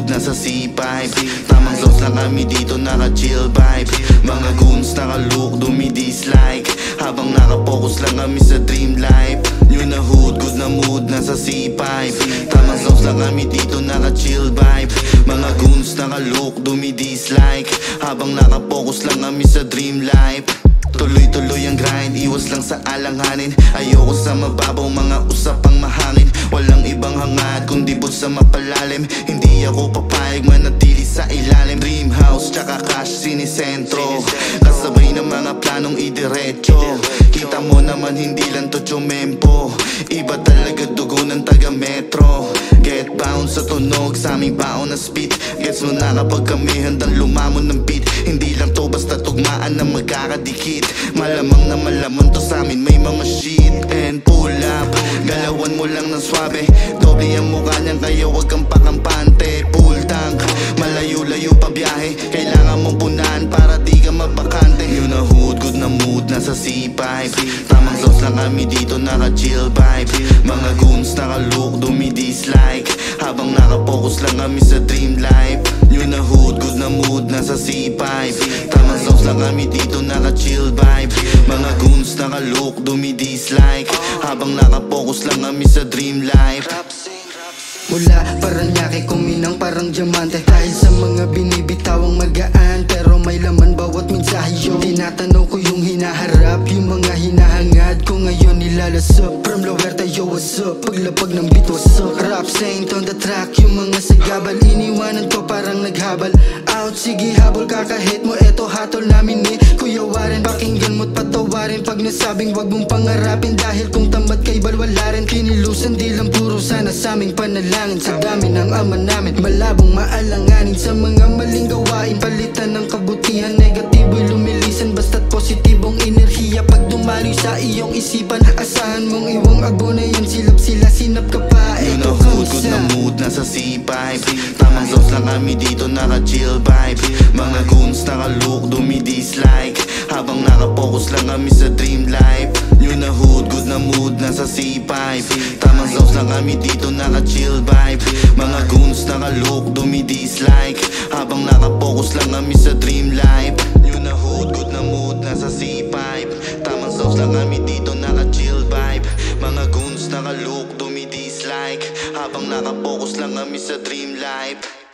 hood, nasa C5. Tamang sauce lang kami dito, naka-chill vibe. Mga goons naka-look, dumi-dislike. Habang naka-focus lang kami sa dream life. New na hood, good na mood, nasa C5. Tamang sauce lang kami dito, naka-chill vibe. Mga goons naka-look, dumi-dislike. Habang naka-focus lang kami sa dream life. Tuloy-tuloy ang grind, iwas lang sa alanganin. Ayoko sa mababaw, mga usapang mahangin. Walang ibang hangad, kundi but sa mapalalim. Hindi ako papayag, manatili sa ilalim. Dream house, tsaka cash, sinisentro. Kasabay ng mga planong idiretso. Kita mo naman, hindi lang to chumempo. Iba talaga dugo ng taga-metro. Get bound sa tunog, sa aming baon na speed. Gets mo na kapag kami handang lumamon ng beat. Hindi lang to basta tugmaan na magkakadikit. Malamang na malamang to sa amin, may mga shit and pull up. Galawan mo lang ng swabe, doble ang mukha niyan kaya wag kang pakampante. Full tank, malayo-layo pa biyahe. Kailangan mong punahan para di ka mabakante. Yun na hood, good na mood, nasa C5. Tamang sauce lang kami dito, naka-chill vibe. Mga goons naka-look, dumi-dislike. Habang naka-focus lang kami sa dream life. Yun na hood, good na mood, nasa C5. Tamang sauce lang kami dito, naka-chill vibe. Mga goons naka-look, dumi-dislike. Habang naka-focus lang kami sa dream life. Mula Paranaque kuminang parang diamante. Dahil sa mga binibitawang magaan, pero may laman bawat mensahe yun. Tinatanaw ko yung hinaharap, yung mga hinahangad ko ngayon nilalasap. From lower tayo, what's up? Paglapag ng beat, what's up? Rap saint on the track, yung mga sagabal iniwanan ko parang naghabal. Out, sige habol kakahit mo, eto hatol namin ni Kuya Warren. Pakinggan mo't patawarin pag nasabing wag mong pangarapin. Dahil kung tamad kay balwala rin, kinilusan di lang puro sana sa aming panalangin. Sa dami ng ama namin, malabong maalanganin sa mga maling gawain. Palitan ng kabutihan, negatibo'y lumilisan. Basta't positibong enerhiya pag dumaloy sa iyong isipan. Asahan mong iwang abo na yan, silap sila, sinap ka pa. Yun na hood, good na mood, nasa C5. Tamang sauce lang kami dito, naka-chill vibe. Mga goons naka-look, dumi-dislike. Habang naka-focus lang kami sa dream life. Yun na hood, good na mood, nasa C5. Tamang sauce lang kami dito, naka-chill vibe. Mga goons naka-look, dumi-dislike. Habang naka-focus lang kami sa dream life. Yun na hood, good na mood, nasa C5. Tamang sauce lang kami dito, naka-chill vibe. Mga goons naka-look, dumi-dislike. Habang naka-focus lang kami sa dream life.